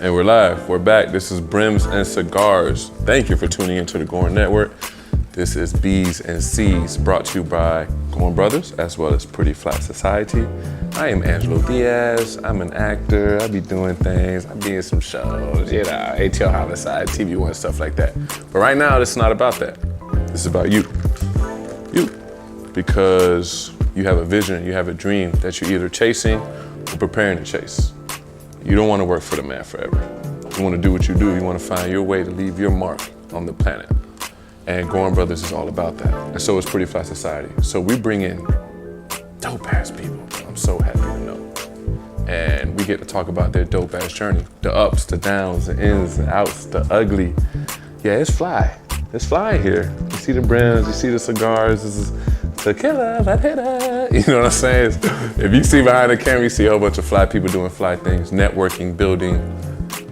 And we're live. We're back. This is Brims and Cigars. Thank you for tuning into the Goorin Network. This is B's and C's, brought to you by Goorin Brothers, as well as Pretty Fly Society. I am Angelo Diaz. I'm an actor. I be doing things. I be in some shows, ATL Homicide, TV One, stuff like that. But right now, this is not about that. This is about you. You. Because you have a vision, you have a dream that you're either chasing or preparing to chase. You don't want to work for the man forever. You want to do what you do. You want to find your way to leave your mark on the planet. And Goorin Brothers is all about that. And so is Pretty Fly Society. So we bring in dope ass people. I'm so happy to know. And we get to talk about their dope ass journey. The ups, the downs, the ins, the outs, the ugly. Yeah, it's fly. It's fly here. You see the Brims, you see the cigars. This is tequila, la hitter. You know what I'm saying? If you see behind the camera, you see a whole bunch of fly people doing fly things, networking, building.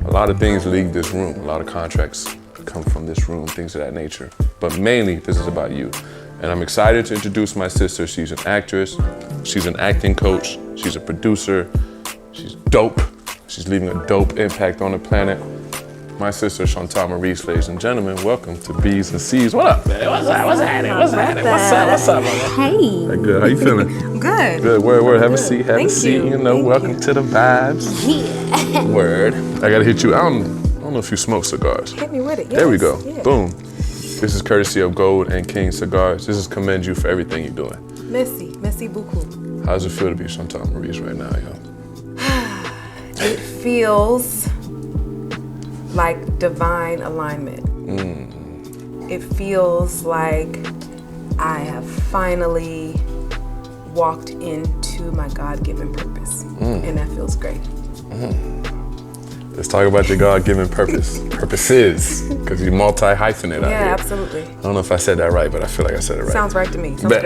A lot of things leave this room. A lot of contracts come from this room, things of that nature. But mainly, this is about you. And I'm excited to introduce my sister. She's an actress. She's an acting coach. She's a producer. She's dope. She's leaving a dope impact on the planet. My sister, Chantal, Maurice, ladies and gentlemen, welcome to B's and C's. What up, man? What's happening? What's up, man? Hey. Hey, good. How you feeling? Good. Good. Word. Have a seat. Have a seat. You. You know, welcome to the vibes. Yeah. Word. I gotta hit you. I don't know if you smoke cigars. Hit me with it. Yes. There we go. Yeah. Boom. This is courtesy of Gold and King Cigars. This is commend you for everything you're doing. Merci beaucoup. How's it feel to be Chantal Maurice right now, yo? It feels like divine alignment. It feels like I have finally walked into my God-given purpose, and that feels great. Let's talk about your God-given purpose. Purposes, because you multi-hyphenate out here. Yeah, absolutely. I don't know if I said that right, but I feel like I said it right. Sounds right to me. Sounds great.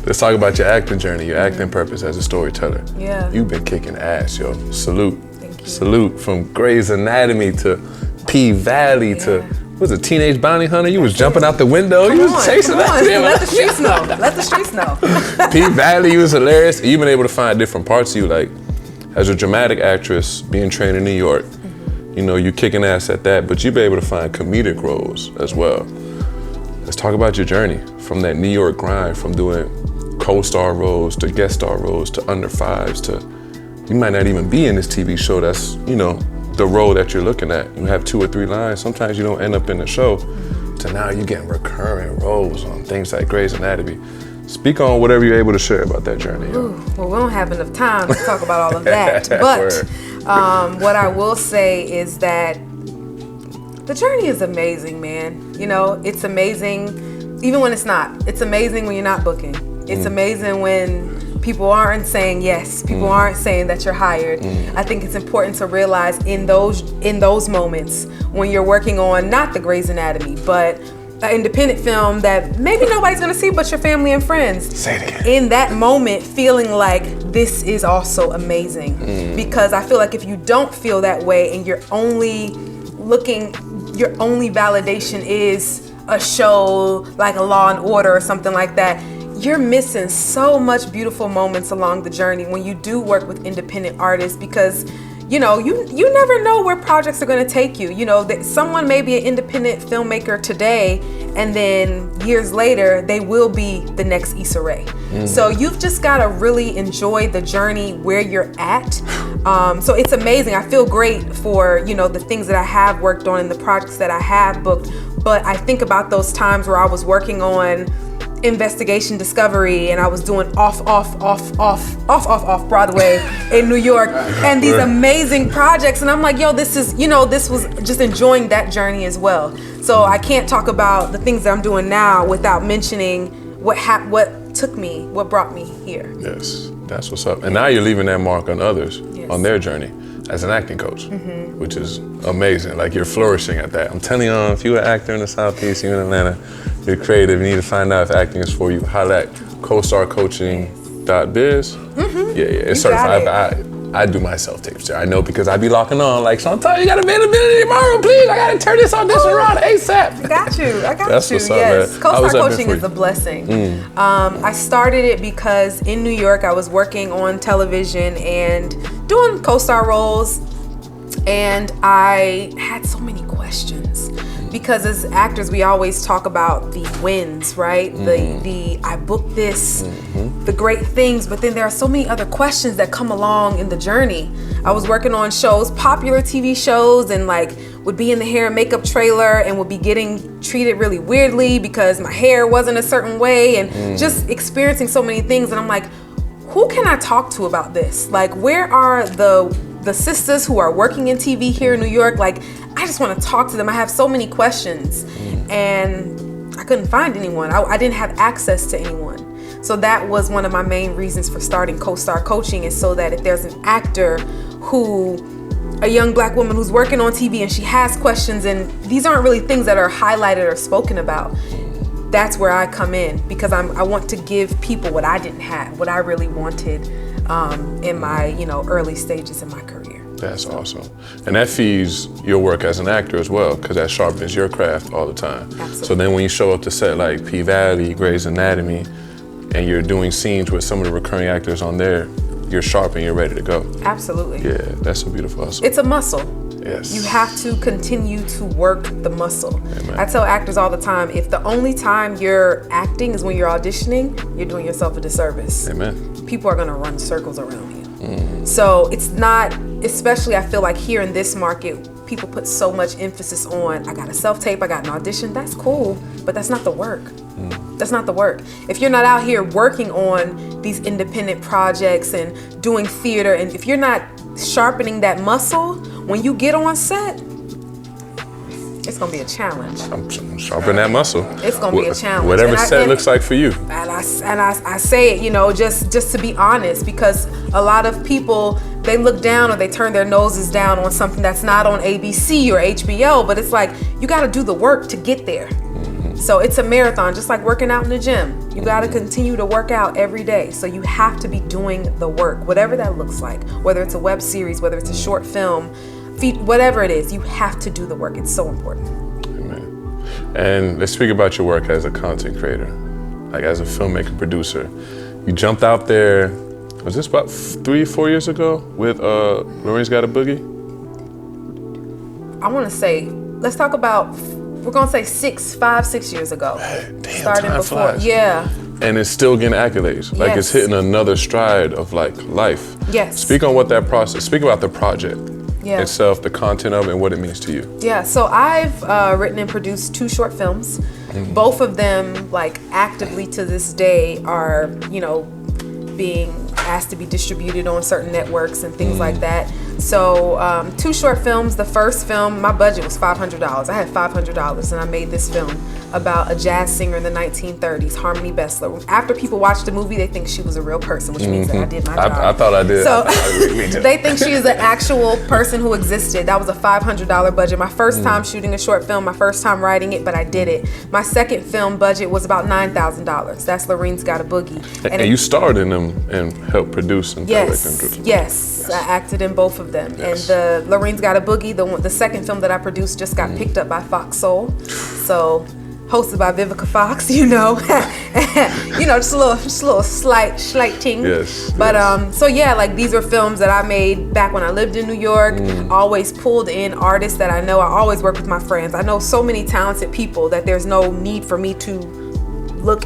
Let's talk about your acting journey, your acting purpose as a storyteller. Yeah. You've been kicking ass, yo. Salute. Thank you. Salute. From Grey's Anatomy to P-Valley to, what was it, Teenage Bounty Hunter? You was jumping out the window. You was chasing that. Let the streets know. Let the streets know. P-Valley, you was hilarious. You've been able to find different parts of you, like, as a dramatic actress, being trained in New York, you know, you kicking ass at that, but you've been able to find comedic roles as well. Let's talk about your journey from that New York grind, from doing co-star roles to guest star roles to under fives to, you might not even be in this TV show that's, you know, the role that you're looking at. You have 2 or 3 lines. Sometimes you don't end up in the show. To now you're getting recurring roles on things like Grey's Anatomy. Speak on whatever you're able to share about that journey. Ooh, well, we don't have enough time to talk about all of that. But what I will say is that the journey is amazing, man. You know, it's amazing even when it's not. It's amazing when you're not booking. It's amazing when people aren't saying yes. People aren't saying that you're hired. I think it's important to realize in those moments when you're working on not the Grey's Anatomy, but an independent film that maybe nobody's gonna see but your family and friends. Say it again. In that moment, feeling like this is also amazing. Because I feel like if you don't feel that way and your only validation is a show like a Law and Order or something like that, you're missing so much beautiful moments along the journey when you do work with independent artists, because you know, you never know where projects are going to take you. You know, that someone may be an independent filmmaker today, and then years later, they will be the next Issa Rae. So you've just got to really enjoy the journey where you're at. So it's amazing. I feel great for, you know, the things that I have worked on and the projects that I have booked. But I think about those times where I was working on Investigation Discovery and I was doing off Broadway in New York and these amazing projects, and I'm like, yo, this was just enjoying that journey as well. So I can't talk about the things that I'm doing now without mentioning what brought me here. Yes, that's what's up. And now you're leaving that mark on others, on their journey as an acting coach, which is amazing. Like, you're flourishing at that. I'm telling you, if you're an actor in the Southeast, you're in Atlanta, you're creative, you need to find out if acting is for you. Holla at costarcoaching.biz. Yeah, it's certified. I do my self-tapes there. I know because I be locking on like, Chantal, you got availability tomorrow, please. I got to turn this audition around ASAP. I got you. That's what's up, yes. man. Co-star coaching is a blessing. I started it because in New York, I was working on television and doing co-star roles. And I had so many questions because as actors, we always talk about the wins, right? The I booked this, the great things, but then there are so many other questions that come along in the journey. I was working on shows, popular TV shows, and like would be in the hair and makeup trailer and would be getting treated really weirdly because my hair wasn't a certain way, and just experiencing so many things. And I'm like, who can I talk to about this? Like, where are the sisters who are working in TV here in New York? Like, I just want to talk to them. I have so many questions, and I couldn't find anyone. I didn't have access to anyone. So that was one of my main reasons for starting Co-Star Coaching, is so that if there's an actor a young black woman who's working on TV and she has questions, and these aren't really things that are highlighted or spoken about, that's where I come in, because I want to give people what I didn't have, what I really wanted in my early stages in my career. That's awesome. And that feeds your work as an actor as well, because that sharpens your craft all the time. Absolutely. So then when you show up to set like P-Valley, Grey's Anatomy, and you're doing scenes with some of the recurring actors on there, you're sharp and you're ready to go. Absolutely. Yeah, that's so beautiful. Hustle. It's a muscle. Yes. You have to continue to work the muscle. Amen. I tell actors all the time, if the only time you're acting is when you're auditioning, you're doing yourself a disservice. Amen. People are gonna run circles around you. So it's not, especially I feel like here in this market, people put so much emphasis on, I got a self-tape, I got an audition, that's cool, but that's not the work. That's not the work. If you're not out here working on these independent projects and doing theater, and if you're not sharpening that muscle, when you get on set, it's gonna be a challenge. I'm sharpening that muscle. It's gonna be a challenge. Whatever set looks like for you. And I say it, just to be honest, because a lot of people, they look down or they turn their noses down on something that's not on ABC or HBO, but it's like, you gotta do the work to get there. So it's a marathon, just like working out in the gym. You gotta continue to work out every day. So you have to be doing the work, whatever that looks like, whether it's a web series, whether it's a short film, whatever it is, you have to do the work. It's so important. Amen. And let's speak about your work as a content creator, like as a filmmaker, producer. You jumped out there, was this about 3-4 years ago with Maurice Got a Boogie? I wanna say, let's talk about, we're gonna say 5-6 years ago. Damn, starting time before, flies. Yeah. And it's still getting accolades. Like it's hitting another stride of like life. Yes. Speak on what that process, speak about the project itself, the content of it, and what it means to you. Yeah, so I've written and produced 2 short films. Both of them, like actively to this day, are, being asked to be distributed on certain networks and things like that. So 2 short films. The first film, my budget was $500. I had $500 and I made this film about a jazz singer in the 1930s, Harmony Bessler. After people watch the movie, they think she was a real person, which means that I did my job. I thought I did. So they think she is an actual person who existed. That was a $500 budget. My first time shooting a short film, my first time writing it, but I did it. My second film budget was about $9,000. That's Lorene's Got a Boogie. And you starred in them and helped produce and direct them. Yes, I acted in both of them. Yes. And the Lorene's Got a Boogie, the second film that I produced, just got picked up by Fox Soul. So hosted by Vivica Fox, just a little slight ting. Yes. But so yeah, like these are films that I made back when I lived in New York. Always pulled in artists that I know. I always work with my friends. I know so many talented people that there's no need for me to look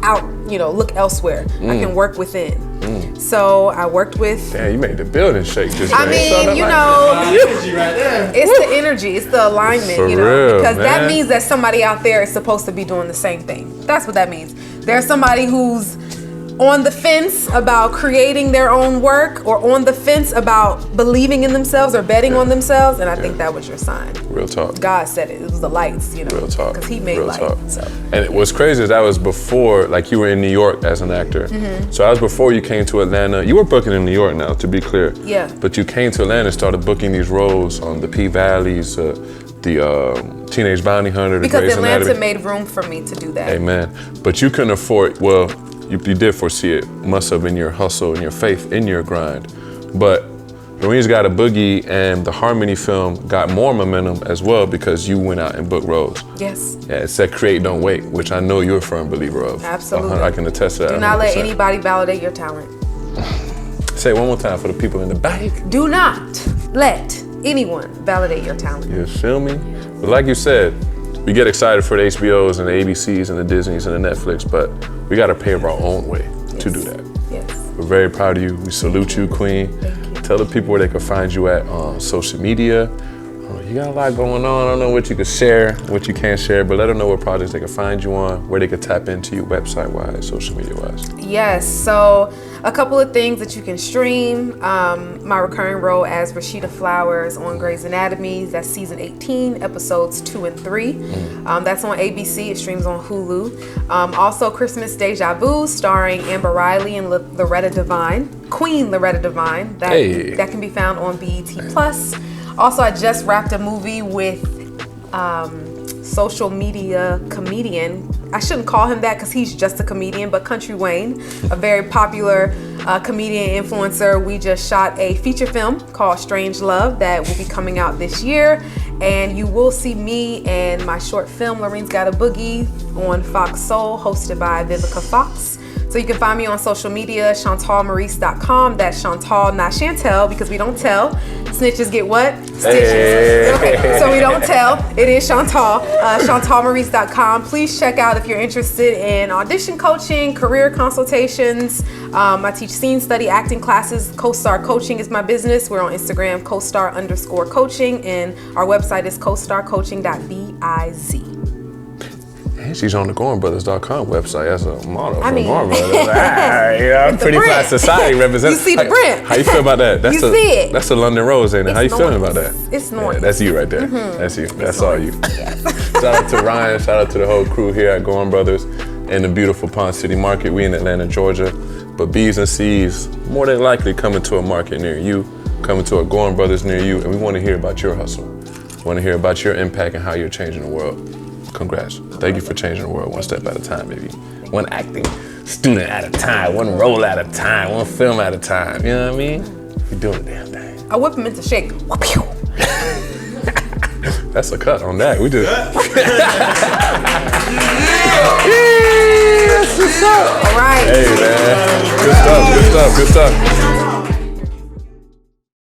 out, look elsewhere. I can work within. So I worked with. Damn, you made the building shake just I mean, energy right there. it's the energy, it's the alignment, For real, because that man. means that somebody out there is supposed to be doing the same thing. That's what that means. There's somebody who's on the fence about creating their own work, or on the fence about believing in themselves or betting on themselves, and I think that was your sign. Real talk. God said it. It was the lights, Real talk. because He made Real light. talk. So. And what's crazy is that was before, like you were in New York as an actor. So that was before you came to Atlanta. You were booking in New York now, to be clear. Yeah. But you came to Atlanta and started booking these roles on the P-Valleys, the Teenage Bounty Hunter, the Because Grey's Atlanta Anatomy. made room for me to do that. Amen. But you couldn't afford, well, you did foresee it, must have been your hustle and your faith in your grind. But Lorene's Got a Boogie and the Harmony film got more momentum as well because you went out and booked roles. Yes. Yeah, it said create, don't wait, which I know you're a firm believer of. Absolutely. I can attest to that. Do not let 100%. anybody validate your talent. Say it one more time for the people in the back. Do not let anyone validate your talent. You feel me? But like you said, we get excited for the HBOs and the ABCs and the Disneys and the Netflix, but we got to pave our own way to do that. Yes. We're very proud of you. We salute you, Queen. Thank you. Tell the people where they can find you at on social media. You got a lot going on. I don't know what you can share, what you can't share, but let them know what projects they can find you on, where they can tap into you website-wise, social media-wise. Yes, so a couple of things that you can stream. My recurring role as Rashida Flowers on Grey's Anatomy. That's season 18, episodes 2 and 3. That's on ABC. It streams on Hulu. Also, Christmas Deja Vu, starring Amber Riley and Loretta Devine, Queen Loretta Devine. That can be found on BET Plus. Also, I just wrapped a movie with social media comedian. I shouldn't call him that because he's just a comedian, but Country Wayne, a very popular comedian influencer. We just shot a feature film called Strange Love that will be coming out this year. And you will see me and my short film, Lorene's Got a Boogie, on Fox Soul, hosted by Vivica Fox. So you can find me on social media, ChantalMaurice.com. That's Chantal, not Chantal, because we don't tell. Snitches get what? Stitches. Hey. Okay, so we don't tell. It is Chantal. ChantalMaurice.com. Please check out if you're interested in audition coaching, career consultations. I teach scene study acting classes. CoStar Coaching is my business. We're on Instagram, CoStar_coaching, and our website is CoStarCoaching.biz. And she's on the GoorinBrothers.com website. That's a model for mean, Goorin Brothers. Pretty Flat Society represents. You see the brand. How you feel about that? That's You see it. That's a London Rose, ain't it? How you feeling about that? It's noise. Yeah, that's you right there. That's you. That's all you. Shout out to Ryan. Shout out to the whole crew here at Goorin Brothers in the beautiful Pond City Market. We in Atlanta, Georgia. But B's and C's more than likely coming to a market near you, coming to a Goorin Brothers near you, and we want to hear about your hustle. We want to hear about your impact and how you're changing the world. Congrats. Thank you for changing the world one step at a time, baby. One acting student at a time, one role at a time, one film at a time. You know what I mean? You're doing the damn thing. I whip him into shape. That's a cut on that. We just. All right. Hey, man. Good stuff, good stuff, good stuff.